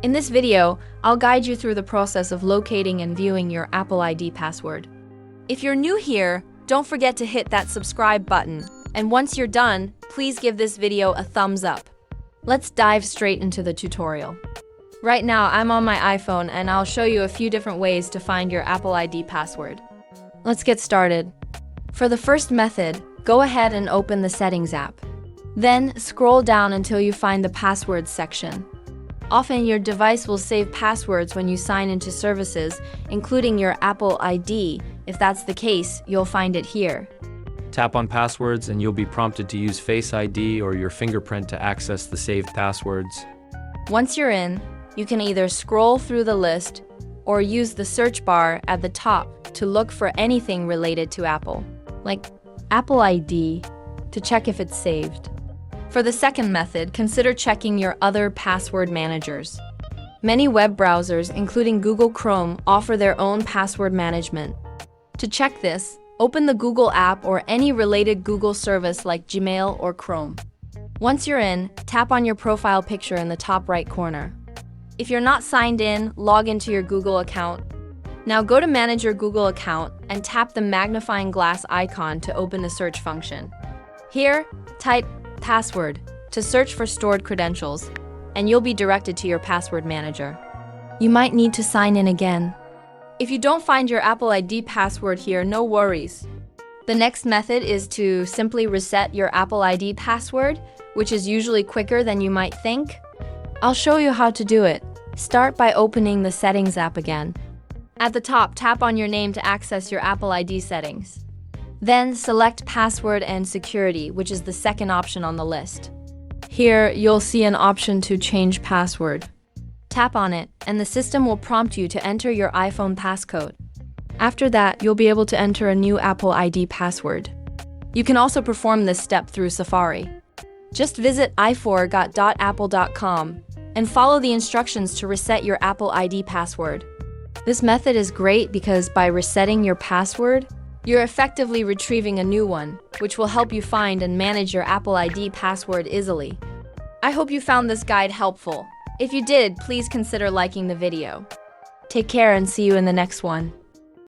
In this video, I'll guide you through the process of locating and viewing your Apple ID password. If you're new here, don't forget to hit that subscribe button. And once you're done, please give this video a thumbs up. Let's dive straight into the tutorial. Right now, I'm on my iPhone and I'll show you a few different ways to find your Apple ID password. Let's get started. For the first method, go ahead and open the Settings app. Then scroll down until you find the Passwords section. Often your device will save passwords when you sign into services, including your Apple ID. If that's the case, you'll find it here. Tap on Passwords and you'll be prompted to use Face ID or your fingerprint to access the saved passwords. Once you're in, you can either scroll through the list or use the search bar at the top to look for anything related to Apple, like Apple ID, to check if it's saved. For the second method, consider checking your other password managers. Many web browsers, including Google Chrome, offer their own password management. To check this, open the Google app or any related Google service like Gmail or Chrome. Once you're in, tap on your profile picture in the top right corner. If you're not signed in, log into your Google account. Now go to Manage your Google account and tap the magnifying glass icon to open the search function. Here, type password to search for stored credentials, and you'll be directed to your password manager. You might need to sign in again. If you don't find your Apple ID password here, no worries. The next method is to simply reset your Apple ID password, which is usually quicker than you might think. I'll show you how to do it. Start by opening the Settings app again. At the top, tap on your name to access your Apple ID settings. Then select Password and Security, which is the second option on the list. Here, you'll see an option to change password. Tap on it, and the system will prompt you to enter your iPhone passcode. After that, you'll be able to enter a new Apple ID password. You can also perform this step through Safari. Just visit iforgot.apple.com and follow the instructions to reset your Apple ID password. This method is great because by resetting your password, you're effectively retrieving a new one, which will help you find and manage your Apple ID password easily. I hope you found this guide helpful. If you did, please consider liking the video. Take care and see you in the next one.